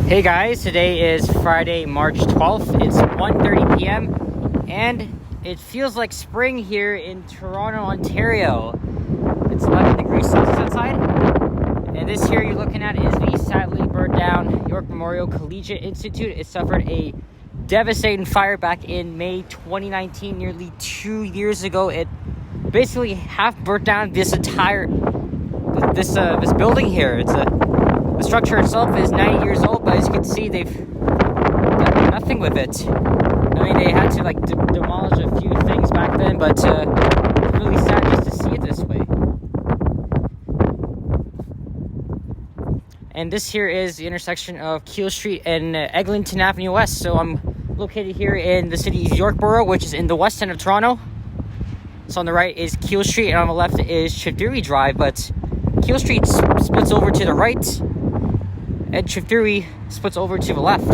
Hey guys, today is Friday, March 12th. It's 1:30 p.m. and it feels like spring here in Toronto, Ontario. It's 11 degrees Celsius outside. And this here you're looking at is the sadly burned down York Memorial Collegiate Institute. It suffered a devastating fire back in May 2019, nearly 2 years ago. It basically half burnt down this entire this building here. The structure itself is 90 years old, but as you can see, they've done nothing with it. I mean, they had to demolish a few things back then, but it's really sad just to see it this way. And this here is the intersection of Keele Street and Eglinton Avenue West. So I'm located here in the city's York borough, which is in the west end of Toronto. So on the right is Keele Street, and on the left is Chifdeary Drive, but Keele Street splits over to the right, and Chifdeary splits over to the left.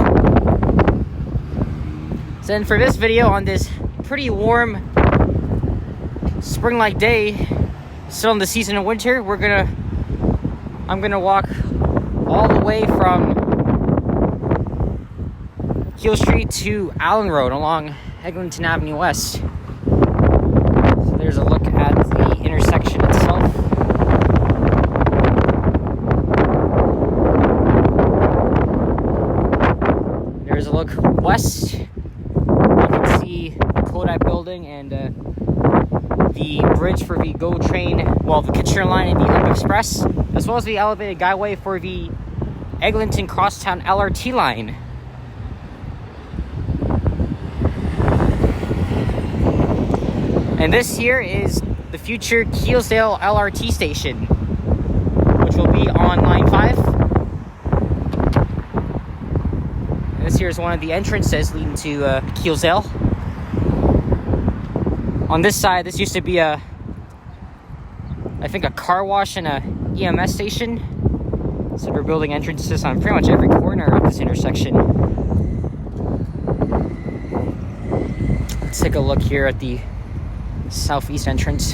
So then for this video on this pretty warm spring-like day, still in the season of winter, I'm gonna walk all the way from Keele Street to Allen Road along Eglinton Avenue West. So there's a look at the intersection itself. There's a look west. You can see the Kodak building and the bridge for the GO train, the Kitchener line and the Up Express, as well as the elevated guideway for the Eglinton Crosstown LRT line. And this here is the future Keelsdale LRT station, which will be on line 5. And this here is one of the entrances leading to Keelsdale. On this side, this used to be I think a car wash and a EMS station. So they're building entrances on pretty much every corner of this intersection. Let's take a look here at the southeast entrance.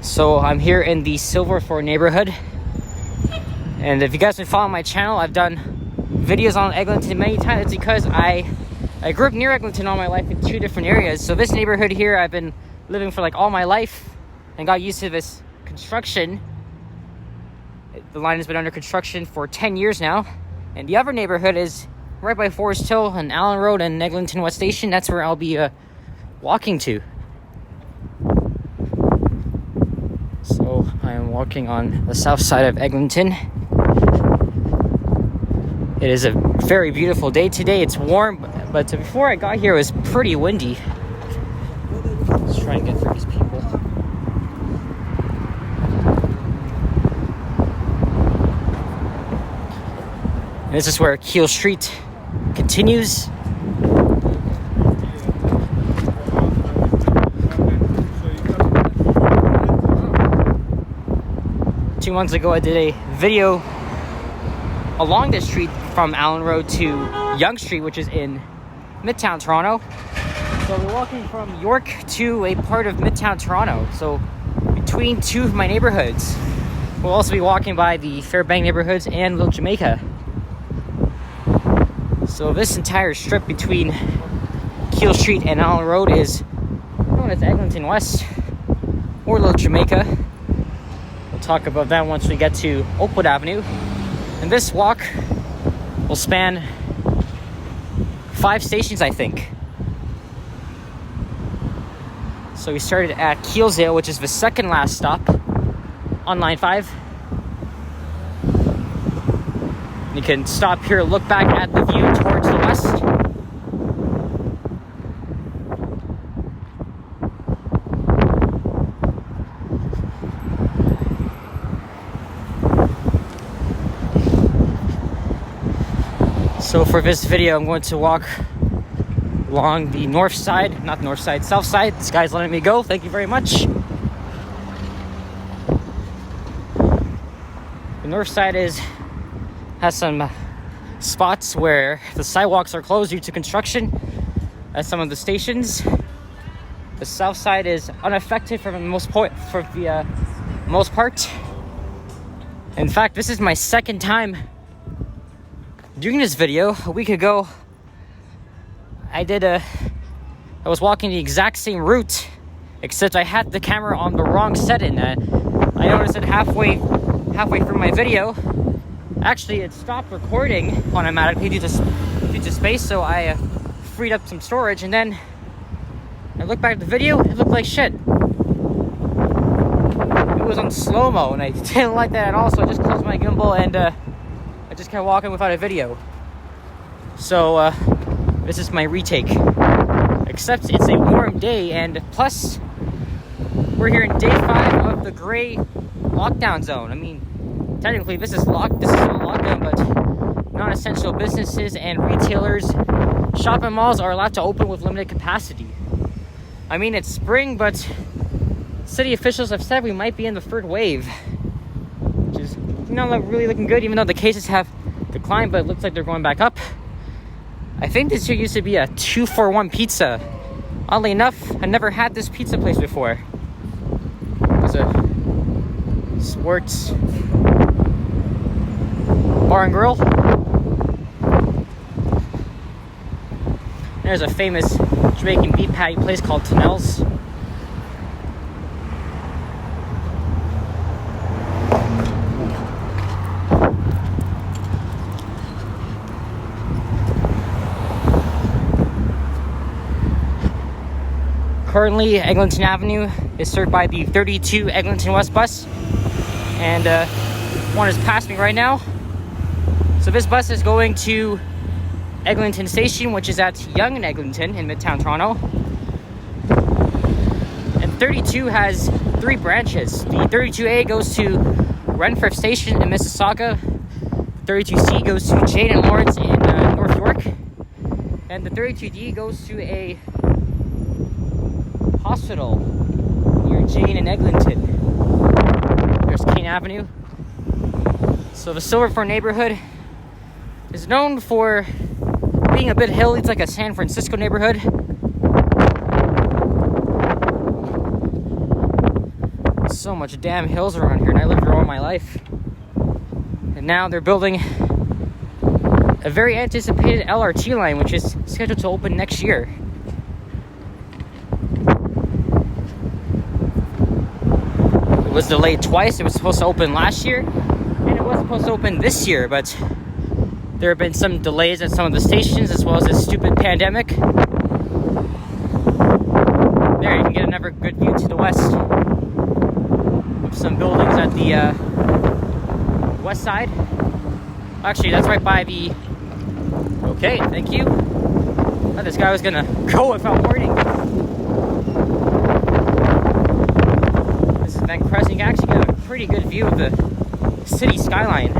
So I'm here in the Silverthorn neighborhood, and if you guys have been following my channel, I've done videos on Eglinton many times. It's because I grew up near Eglinton all my life in 2 different areas. So this neighborhood here I've been living for all my life and got used to this construction. The line has been under construction for 10 years now. And the other neighborhood is right by Forest Hill and Allen Road and Eglinton West Station. That's where I'll be walking to. So I am walking on the south side of Eglinton. It is a very beautiful day today. It's warm, but before I got here it was pretty windy. Let's try and get through these people. And this is where Keele Street continues. Two months ago I did a video along this street from Allen Road to Yonge Street, which is in Midtown Toronto. So we're walking from York to a part of Midtown Toronto, so between 2 of my neighborhoods. We'll also be walking by the Fairbank Neighborhoods and Little Jamaica. So this entire strip between Keele Street and Allen Road is known as Eglinton West or Little Jamaica. We'll talk about that once we get to Oakwood Avenue. And this walk will span 5 stations, I think. So we started at Keelsdale, which is the second last stop on line 5. You can stop here, look back at the view towards the west. So for this video, I'm going to walk along the north side, south side. This guy's letting me go. Thank you very much. The north side has some spots where the sidewalks are closed due to construction at some of the stations. The south side is unaffected for the most part. In fact, this is my second time doing this video. A week ago, I was walking the exact same route, except I had the camera on the wrong setting. I noticed that halfway through my video, actually it stopped recording automatically due to space, so I freed up some storage, and then I looked back at the video, it looked like shit. It was on slow-mo, and I didn't like that at all, so I just closed my gimbal, and I just kept walking without a video. So, this is my retake. Except it's a warm day, and plus, we're here in day 5 of the gray lockdown zone. I mean, technically this is a lockdown, but non-essential businesses and retailers, shopping malls are allowed to open with limited capacity. I mean, it's spring, but city officials have said we might be in the 3rd wave, which is not really looking good, even though the cases have declined, but it looks like they're going back up. I think this here used to be a 2-for-1 pizza. Oddly enough, I never had this pizza place before. It was a sports bar and grill. There's a famous Jamaican beef patty place called Tunnel's. Currently, Eglinton Avenue is served by the 32 Eglinton West bus, and one is passing right now. So this bus is going to Eglinton Station, which is at Yonge and Eglinton in Midtown Toronto. And 32 has 3 branches. The 32A goes to Renfrew Station in Mississauga. 32C goes to Jane and Lawrence in North York. And the 32D goes to a hospital near Jane and Eglinton. There's Keele Avenue. So the Silverthorn neighborhood is known for being a bit hilly. It's like a San Francisco neighborhood. So much damn hills around here, and I lived here all my life. And now they're building a very anticipated LRT line, which is scheduled to open next year. It was delayed twice. It was supposed to open last year, and it was supposed to open this year, but there have been some delays at some of the stations, as well as this stupid pandemic. There, you can get another good view to the west of some buildings at the west side. Actually, that's right by the... Okay, thank you. I thought this guy was gonna go without warning. This is Van Crescent. You can actually get a pretty good view of the city skyline.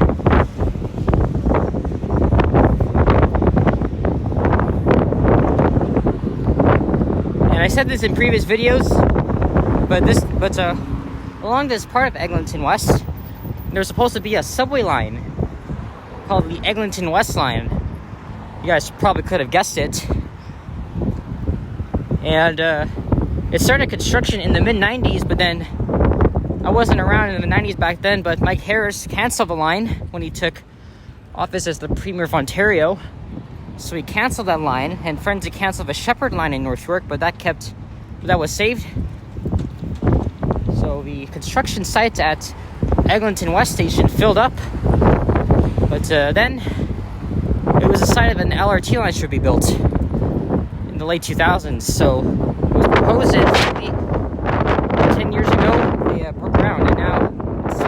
I said this in previous videos, but along this part of Eglinton West, there's supposed to be a subway line called the Eglinton West line. You guys probably could have guessed it. And it started construction in the mid-90s, but then I wasn't around in the 90s back then, but Mike Harris canceled the line when he took office as the Premier of Ontario. So he canceled that line, and Frenzy canceled the Shepherd line in North York, but that was saved. So the construction site at Eglinton West Station filled up, but then it was the site of an LRT line should be built in the late 2000s. So it was proposed that 10 years ago they broke ground, and now it's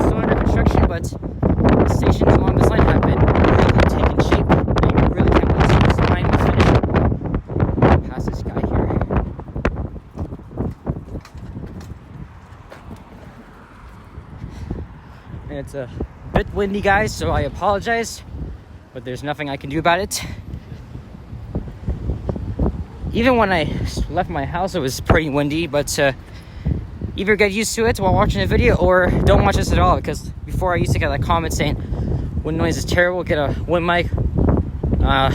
still under construction, but the stations along this line have been really taking shape. It's a bit windy, guys, so I apologize, but there's nothing I can do about it. Even when I left my house, it was pretty windy, but either get used to it while watching the video or don't watch this at all, because before I used to get like comments saying wind noise is terrible, get a wind mic. I'm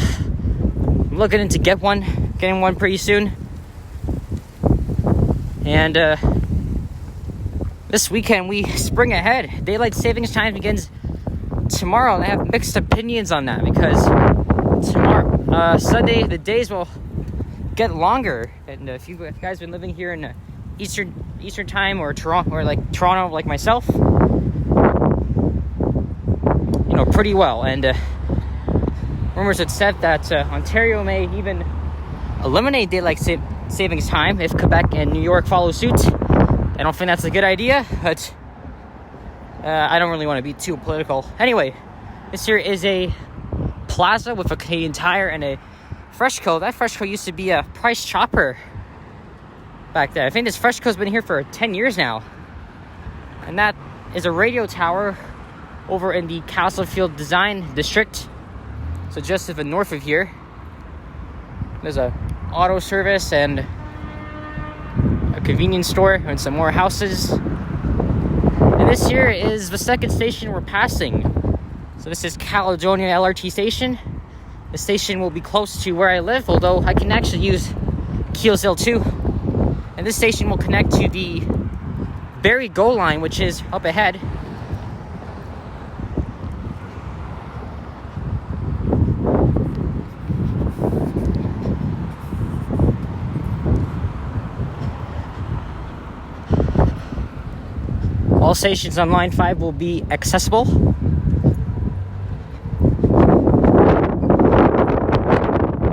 looking into getting one pretty soon. And this weekend we spring ahead. Daylight savings time begins tomorrow, and I have mixed opinions on that because tomorrow, Sunday, the days will get longer. And if you guys been living here in Eastern time or Toronto, like myself, you know pretty well. And rumors have said that Ontario may even eliminate daylight savings time if Quebec and New York follow suit. I don't think that's a good idea, but I don't really want to be too political. Anyway, this here is a plaza with a Canadian Tire and a Freshco. That Freshco used to be a Price Chopper back there. I think this Freshco's been here for 10 years now. And that is a radio tower over in the Castlefield Design District. So just to the north of here, there's a auto service and a convenience store and some more houses. And this here is the second station we're passing. So this is Caledonia LRT station. The station will be close to where I live, although I can actually use Keele's Hill too. And this station will connect to the Barrie GO line, which is up ahead. All stations on line 5 will be accessible.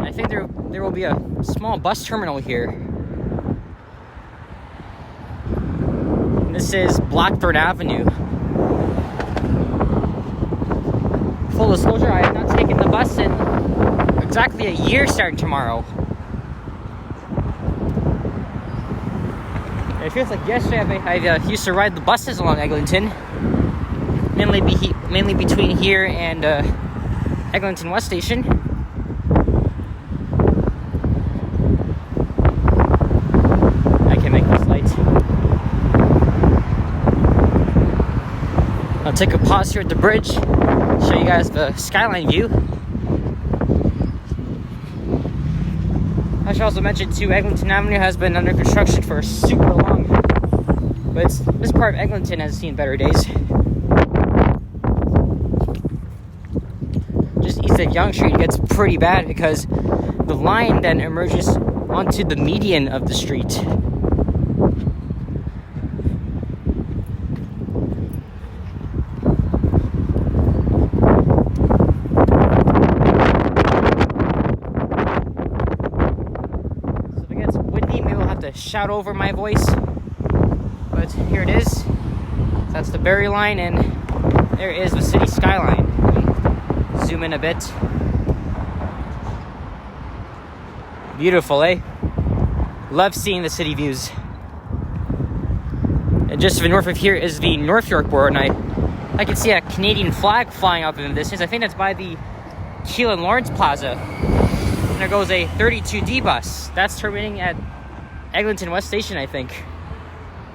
I think there will be a small bus terminal here. And this is Blackthorn Avenue. Full disclosure, I have not taken the bus in exactly a year starting tomorrow. It feels like yesterday I used to ride the buses along Eglinton, mainly between here and Eglinton West station. I can make this light. I'll take a pause here at the bridge, show you guys the skyline view. I should also mention too, Eglinton Avenue has been under construction for super long, but this part of Eglinton has seen better days. Just east of Yonge Street gets pretty bad because the line then emerges onto the median of the street. Shout over my voice, but here it is. That's the Barrie line, and there is the city skyline. Let me zoom in a bit. Beautiful, eh? Love seeing the city views. And just to the north of here is the North York border, and I can see a Canadian flag flying up in the distance. I think that's by the Keele and Lawrence Plaza. And there goes a 32D bus. That's terminating at Eglinton West Station, I think.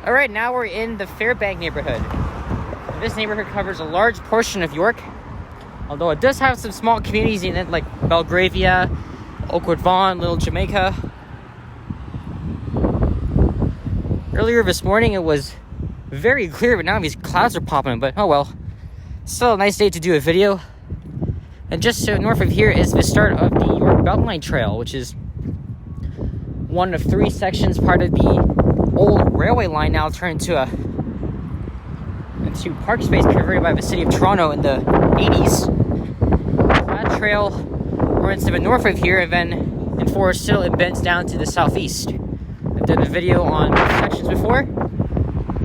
Alright, now we're in the Fairbank neighborhood. This neighborhood covers a large portion of York, although it does have some small communities in it like Belgravia, Oakwood Vaughan, Little Jamaica. Earlier this morning it was very clear, but now these clouds are popping, but oh well. Still a nice day to do a video. And just north of here is the start of the York Beltline Trail, which is one of 3 sections, part of the old railway line, now turned into park space converted by the city of Toronto in the 80s. That trail runs to the north of here, and then in Forest Hill it bends down to the southeast. I've done a video on sections before.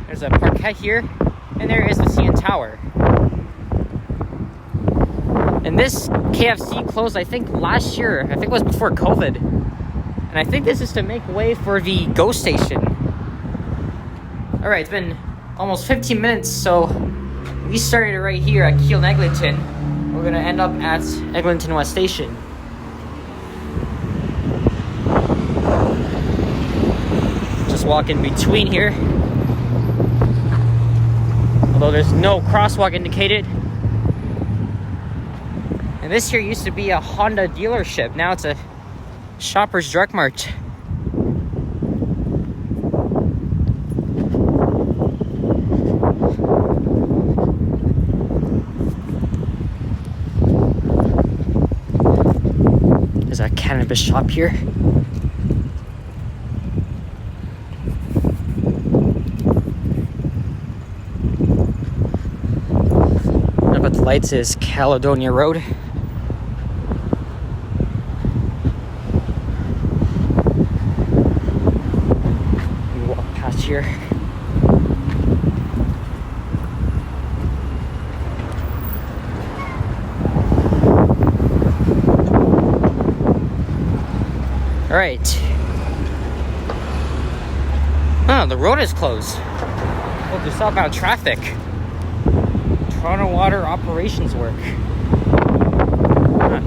There's a parquet here, and there is the CN Tower. And this KFC closed, I think, last year. I think it was before COVID. And I think this is to make way for the GO station. Alright, it's been almost 15 minutes, so we started right here at Keele and Eglinton. We're going to end up at Eglinton West Station. Just walk in between here. Although there's no crosswalk indicated. And this here used to be a Honda dealership. Now it's a Shoppers Drug Mart. a cannabis shop here. Up at the lights is Caledonia Road. We walk past here. All right. Oh, the road is closed. Oh, there's southbound traffic. Toronto Water operations work. Huh.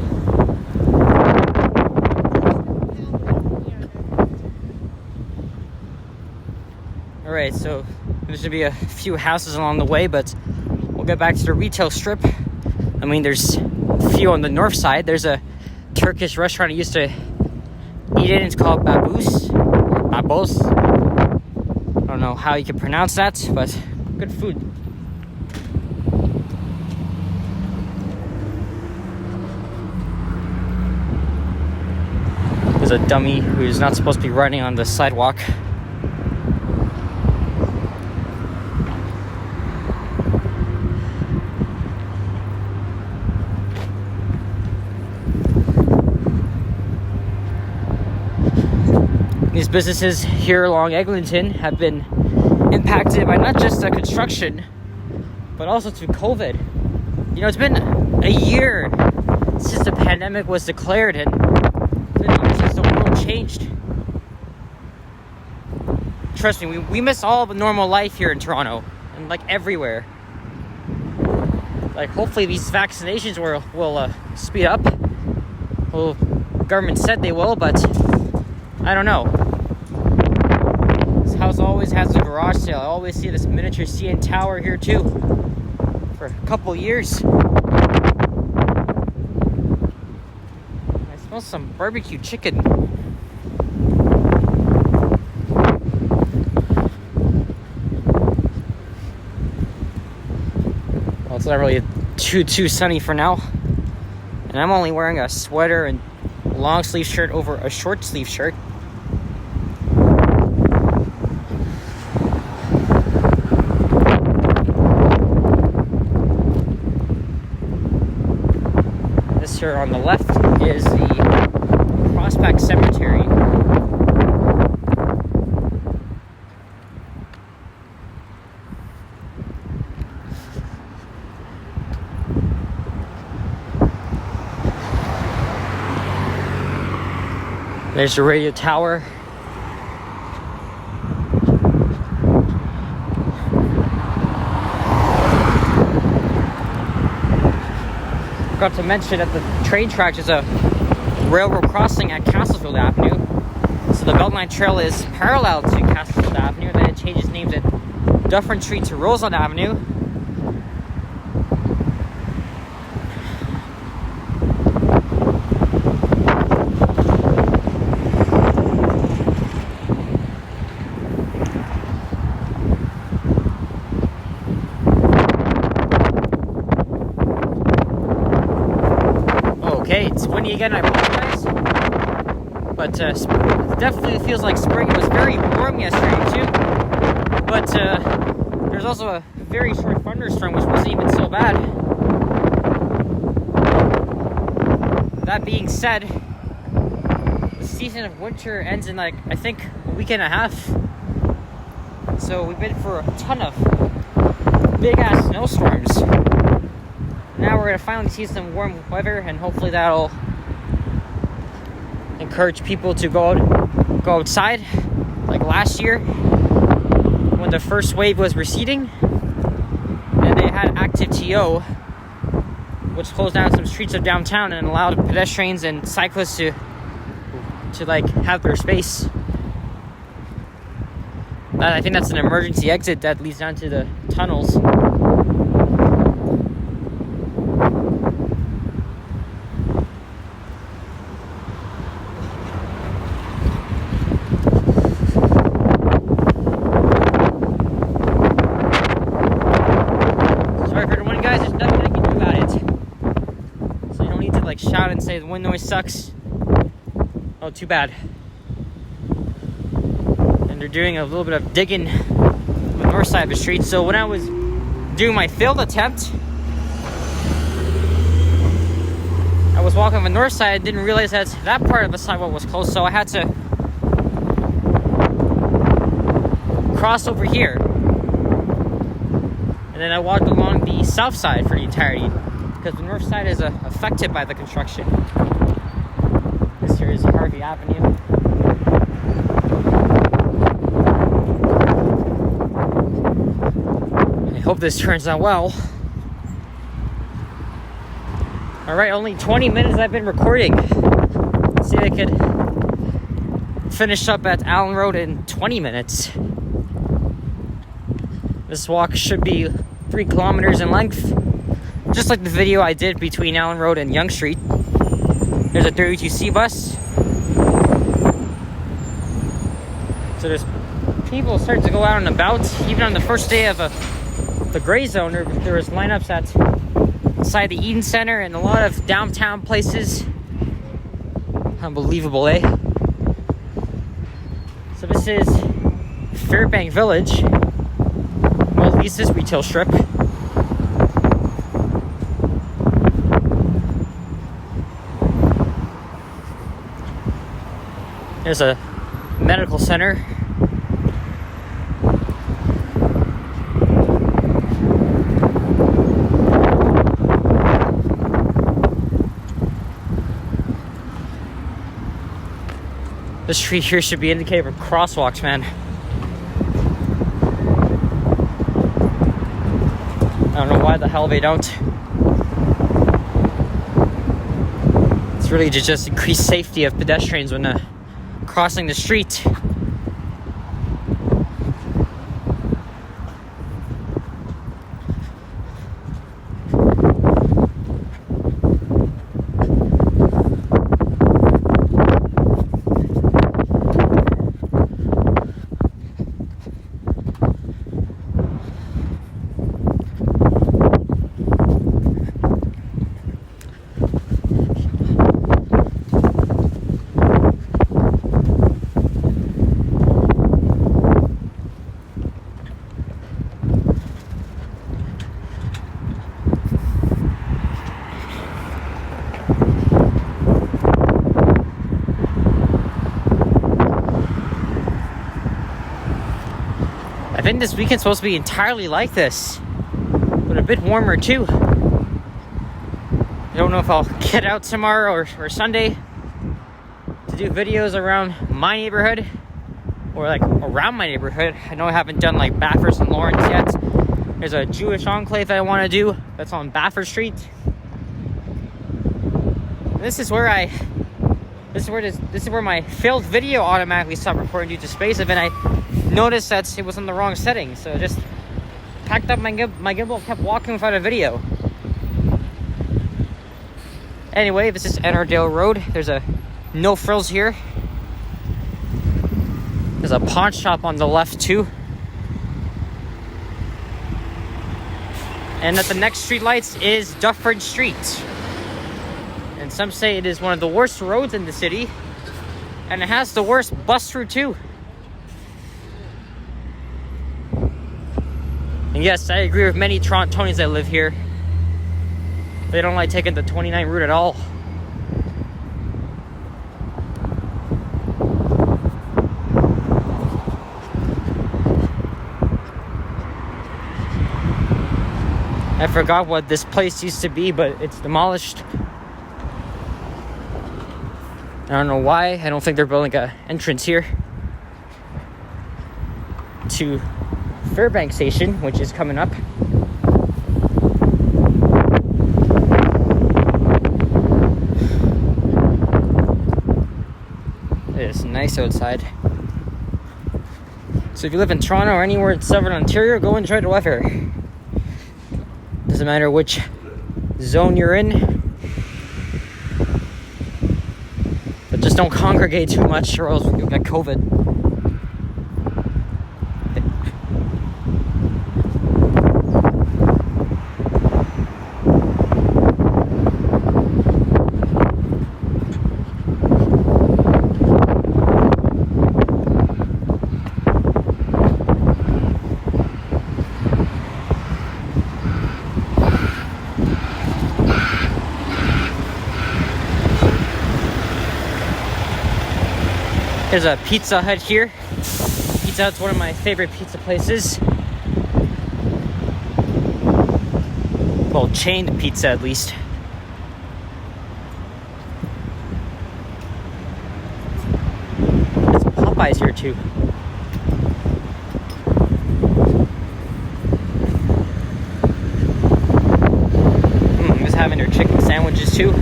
All right, so there's gonna be a few houses along the way, but we'll get back to the retail strip. I mean, there's a few on the north side. There's a Turkish restaurant I used to eat in. It's called Babus or Babos. I don't know how you can pronounce that, but good food. There's a dummy who's not supposed to be running on the sidewalk. These businesses here along Eglinton have been impacted by not just the construction, but also through COVID. You know, it's been a year since the pandemic was declared, and since the world changed. Trust me, we miss all the normal life here in Toronto, and like everywhere. Like, hopefully these vaccinations will speed up. Well, government said they will, but I don't know. This house always has a garage sale. I always see this miniature CN Tower here too for a couple years. I smell some barbecue chicken. Well, it's not really too sunny for now. And I'm only wearing a sweater and long sleeve shirt over a short sleeve shirt. This here on the left is the Prospect Cemetery. There's the radio tower. Forgot to mention at the train tracks there's a railroad crossing at Castlefield Avenue. So the Beltline trail is parallel to Castlefield Avenue, and then it changes names at Dufferin Street to Roseland Avenue. Okay, it's windy again, I apologize. But it definitely feels like spring. It was very warm yesterday too. But there's also a very short thunderstorm, which wasn't even so bad. That being said, the season of winter ends in like, I think, a week and a half. So we've been for a ton of big ass snowstorms. Now we're gonna finally see some warm weather, and hopefully that'll encourage people to go outside, like last year when the first wave was receding, and they had active TO, which closed down some streets of downtown and allowed pedestrians and cyclists to like have their space. I think that's an emergency exit that leads down to the tunnels. Shout and say the wind noise sucks. Oh, too bad. And they're doing a little bit of digging on the north side of the street. So when I was doing my failed attempt, I was walking on the north side and didn't realize that part of the sidewalk was closed, so I had to cross over here. And then I walked along the south side for the entirety, because the north side is affected by the construction. This here is Harvey Avenue. I hope this turns out well. Alright, only 20 minutes I've been recording. Let's see if I could finish up at Allen Road in 20 minutes. This walk should be 3 kilometers in length, just like the video I did between Allen Road and Yonge Street. There's a 32C bus. So there's people starting to go out and about. Even on the first day of the gray zone, there was lineups inside the Eden Center and a lot of downtown places. Unbelievable, eh? So this is Fairbank Village. Well, at least this retail strip. There's a medical center. This street here should be indicated for crosswalks, man. I don't know why the hell they don't. It's really to just increase safety of pedestrians when crossing the street. I think this weekend's supposed to be entirely like this, but a bit warmer too. I don't know if I'll get out tomorrow or Sunday to do videos around my neighborhood or like around my neighborhood. I know I haven't done like Bathurst and Lawrence yet. There's a Jewish enclave that I want to do that's on Bathurst Street. This is where my failed video automatically stopped recording due to space, and then I noticed that it was on the wrong setting, so I just packed up my gimbal and kept walking without a video. Anyway, this is Ennerdale Road. There's a no frills here. There's a pawn shop on the left too. And at the next street lights is Dufferin Street. And some say it is one of the worst roads in the city, and it has the worst bus route too. And yes, I agree with many Torontonians that live here. They don't like taking the 29 route at all. I forgot what this place used to be, but it's demolished. I don't know why. I don't think they're building an entrance here to Fairbank Station, which is coming up. It's nice outside. So if you live in Toronto or anywhere in Southern Ontario, go enjoy the weather. Doesn't matter which zone you're in. But just don't congregate too much or else you'll get COVID. There's a Pizza Hut here. Pizza Hut's one of my favorite pizza places. Well, chained pizza at least. There's Popeyes here too. Just having their chicken sandwiches too.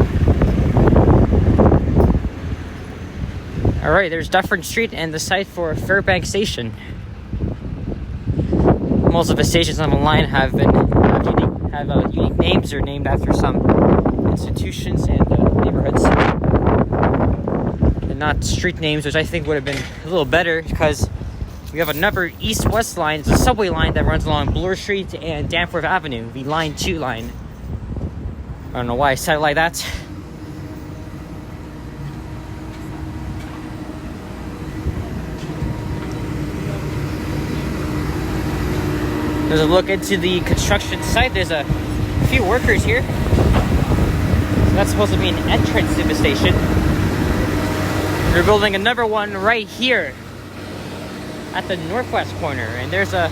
Alright, there's Dufferin Street and the site for Fairbank Station. Most of the stations on the line have unique names or named after some institutions and neighborhoods. And not street names, which I think would have been a little better because we have another east-west line. It's a subway line that runs along Bloor Street and Danforth Avenue, the Line 2 line. I don't know why I said it like that. There's a look into the construction site. There's a few workers here. So that's supposed to be an entrance to the station. They're building another one right here at the northwest corner. And there's a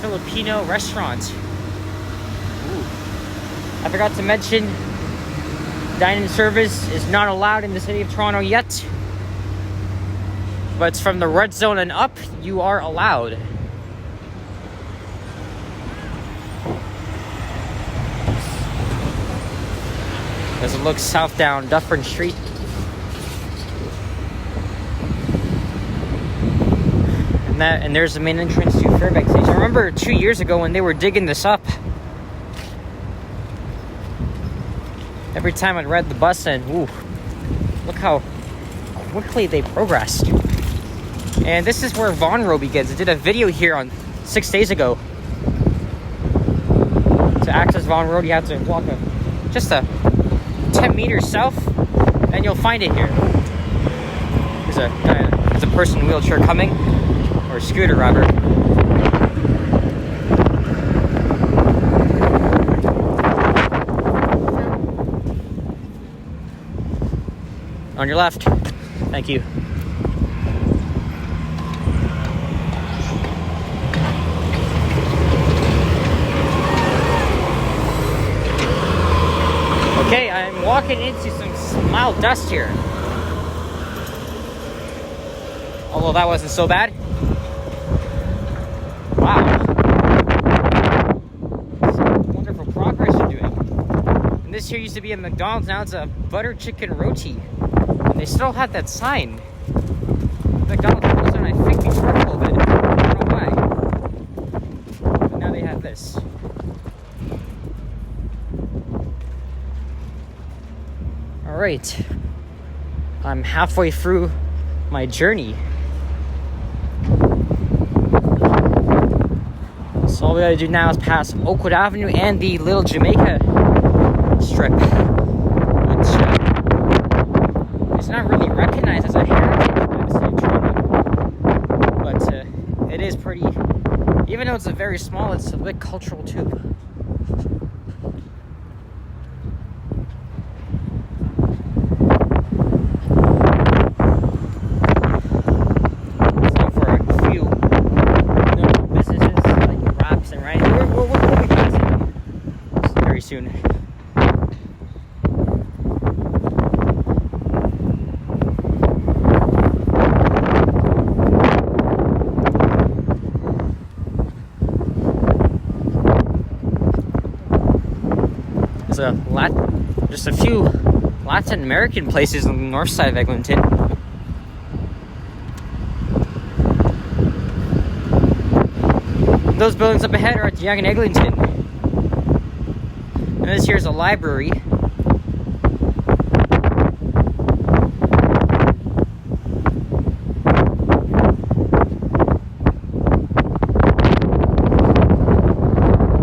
Filipino restaurant. Ooh. I forgot to mention, dine-in service is not allowed in the city of Toronto yet. But from the red zone and up, you are allowed. As it looks south down Dufferin Street. And there's the main entrance to Fairbank Station. I remember 2 years ago when they were digging this up. Every time I'd ride the bus and ooh, look how quickly they progressed. And this is where Von Row begins. I did a video here on 6 days ago. To access Von Row, you have to walk just a 10 meters south, and you'll find it here. There's a person in a wheelchair coming, or a scooter rather. On your left. Thank you. Okay, I'm walking into some mild dust here. Although that wasn't so bad. Wow. Some wonderful progress you're doing. And this here used to be a McDonald's, now it's a butter chicken roti. And they still had that sign. McDonald's closed down, I think, before COVID. I don't know why. But now they have this. Alright, I'm halfway through my journey. So all we gotta do now is pass Oakwood Avenue and the Little Jamaica strip, which is not really recognized as a heritage by the city of Toronto. But it is pretty, even though it's a very small, it's a bit cultural too. Soon. There's just a few Latin American places on the north side of Eglinton. Those buildings up ahead are at Yonge and Eglinton. And this here is a library.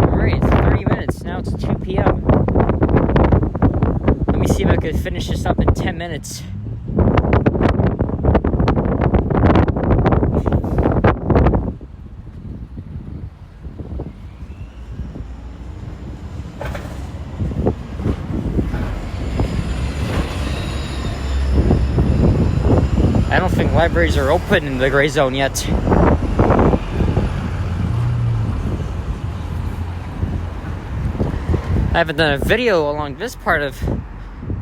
Alright, it's 30 minutes. Now it's 2 p.m. Let me see if I could finish this up in 10 minutes. I don't libraries are open in the gray zone yet. I haven't done a video along this part of,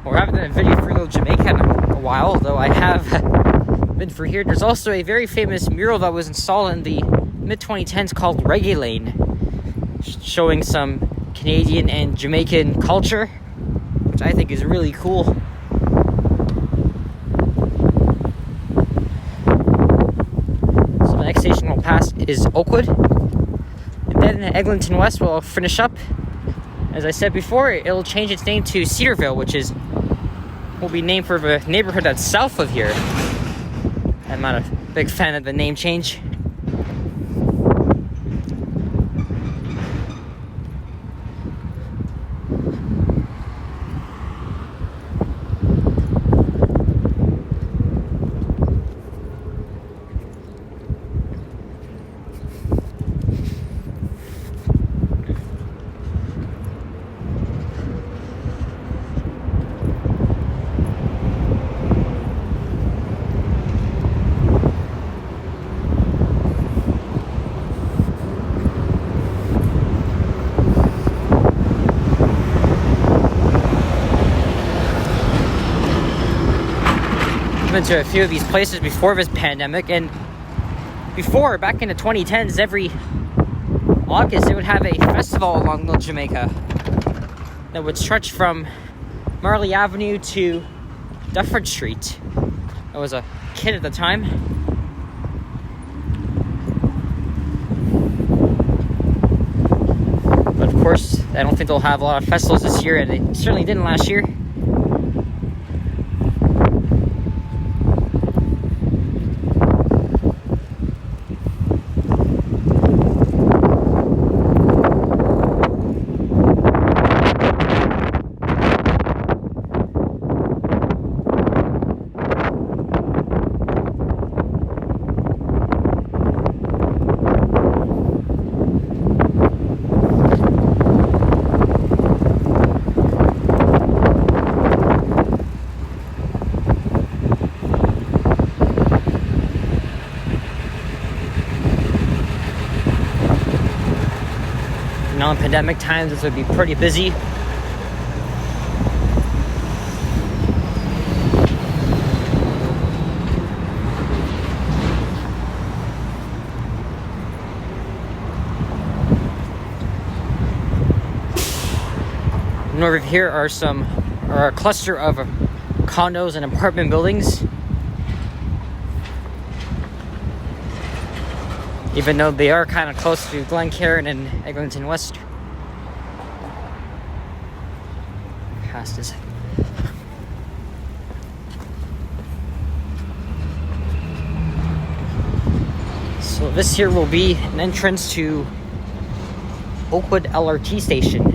or I haven't done a video for Little Jamaica in a while, though I have been for here. There's also a very famous mural that was installed in the mid-2010s called Reggae Lane, showing some Canadian and Jamaican culture, which I think is really cool. So the next station we'll pass is Oakwood, and then Eglinton West will finish up. As I said before, it'll change its name to Cedarville, which will be named for the neighborhood that's south of here. I'm not a big fan of the name change. I've been to a few of these places before this pandemic, and before, back in the 2010s, every August they would have a festival along Little Jamaica that would stretch from Marley Avenue to Dufferin Street. I was a kid at the time. But of course, I don't think they'll have a lot of festivals this year, and they certainly didn't last year. Non-pandemic times, this would be pretty busy. And over here are a cluster of condos and apartment buildings. Even though they are kind of close to Glencairn and Eglinton West. Past this. So this here will be an entrance to Oakwood LRT station.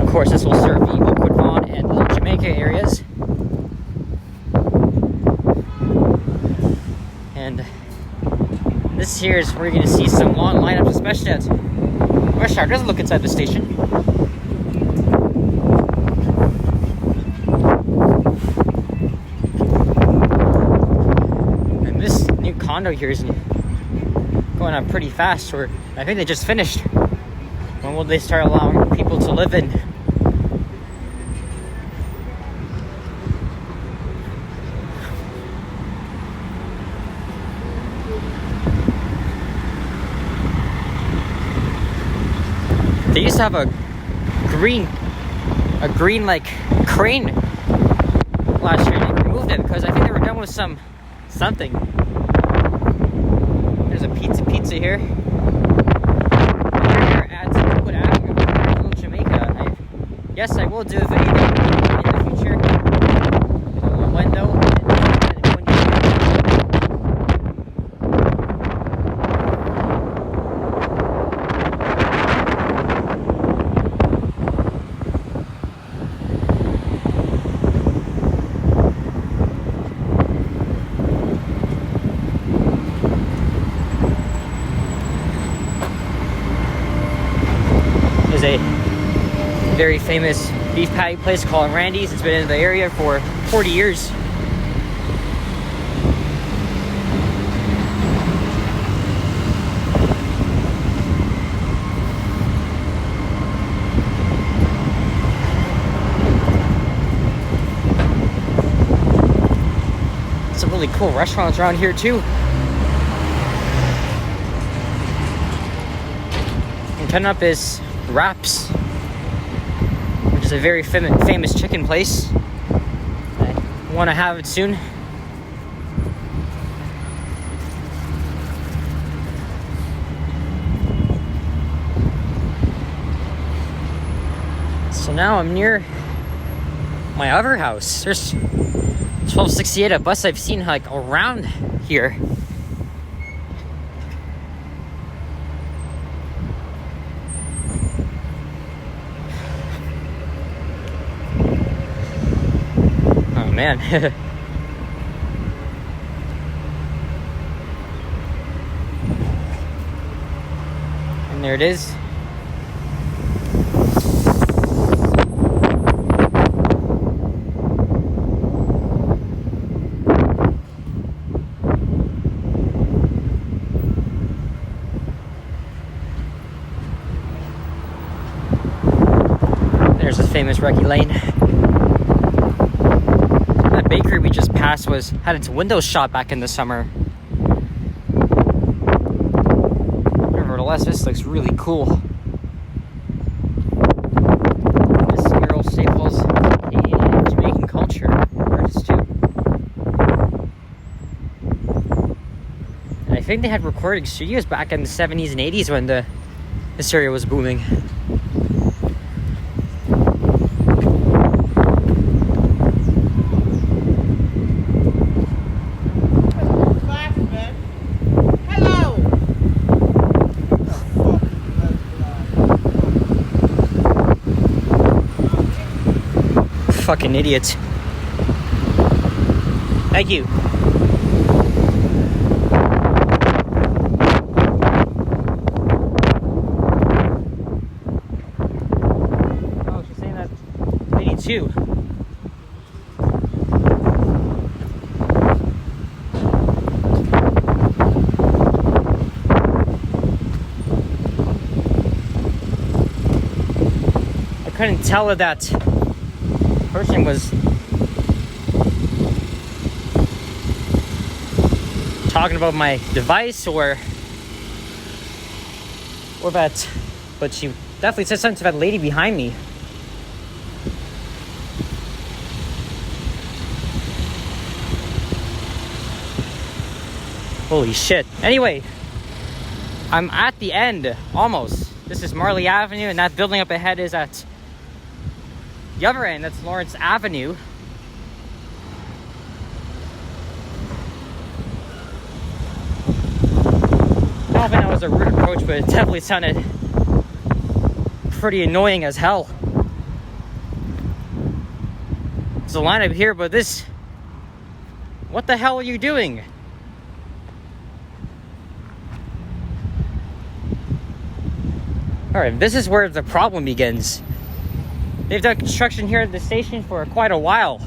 Of course, this will serve the Oakwood, Vaughan, and Little Jamaica areas. And this here is where you're going to see some long lineups, especially at rush hour. Doesn't look inside the station. And this new condo here is going up pretty fast. Or I think they just finished. When will they start allowing people to live in? They used to have a green like crane last year, and they removed it because I think they were done with something. There's a pizza here. We're at Untitled Avenue West, Little Jamaica. Yes, I will do a video in the future. I don't know when though. A very famous beef patty place called Randy's. It's been in the area for 40 years. really cool restaurants around here too. And coming up is Wraps, which is a very famous chicken place. I want to have it soon. So now I'm near my other house. There's 1268, a bus I've seen like around here. Oh man. And there it is. There's a famous Reggie Lane. That bakery we just passed had its windows shot back in the summer. Nevertheless, this looks really cool. This mural staples in Jamaican culture. Artists too. And I think they had recording studios back in the 70s and 80s when this area was booming. Fucking idiots. Thank you. Oh, she's saying that lady too. I couldn't tell her that person was talking about my device or that, but she definitely said something to that lady behind me. Holy shit. Anyway, I'm at the end, almost. This is Marley Avenue, and that building up ahead is at the other end. That's Lawrence Avenue. I don't think that was a rude approach, but it definitely sounded pretty annoying as hell. There's a line up here, but this... What the hell are you doing? Alright, this is where the problem begins. They've done construction here at the station for quite a while.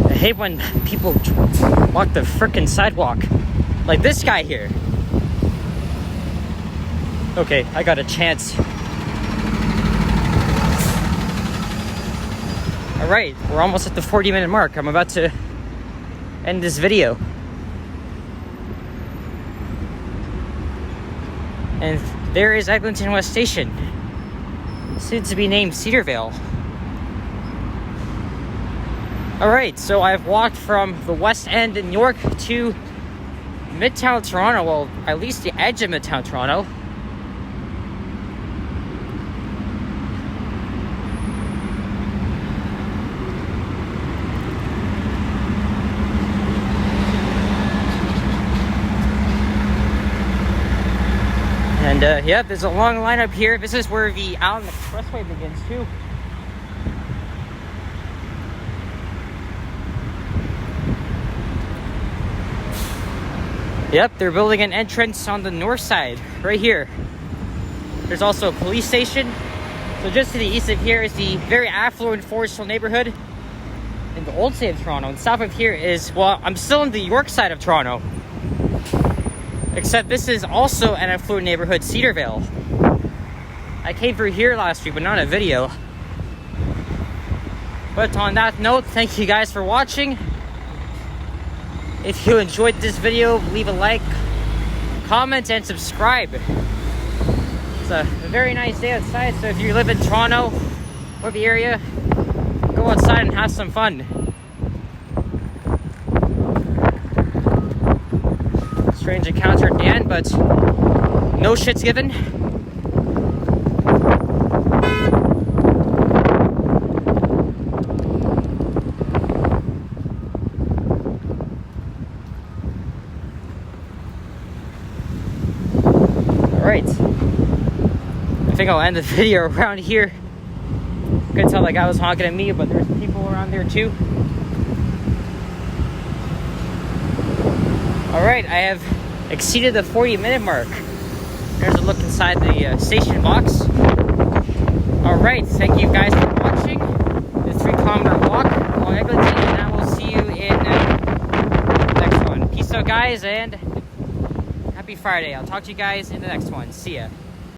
I hate when people walk the frickin' sidewalk. Like this guy here. Okay, I got a chance. Alright, we're almost at the 40-minute mark. I'm about to end this video. And there is Eglinton West Station. Soon to be named Cedarvale. Alright, so I've walked from the West End in New York to Midtown Toronto. Well, at least the edge of Midtown Toronto. And yeah, there's a long line up here. This is where the Allen Expressway begins too. Yep, they're building an entrance on the north side, right here. There's also a police station. So just to the east of here is the very affluent Forest Hill neighborhood in the old city of Toronto. And south of here is, well, I'm still in the York side of Toronto. Except this is also an affluent neighborhood, Cedarville. I came through here last week, but not a video. But on that note, thank you guys for watching. If you enjoyed this video, leave a like, comment, and subscribe. It's a very nice day outside, so if you live in Toronto or the area, go outside and have some fun. Strange encounter at the end, but no shit's given. Alright, I think I'll end the video around here. You can tell the guy was honking at me, but there's people around there too. Alright, I have exceeded the 40-minute mark. There's a look inside the station box. Alright, thank you guys for watching the 3-kilometer walk along Eglinton, and I will see you in the next one. Peace out, guys, and happy Friday. I'll talk to you guys in the next one. See ya.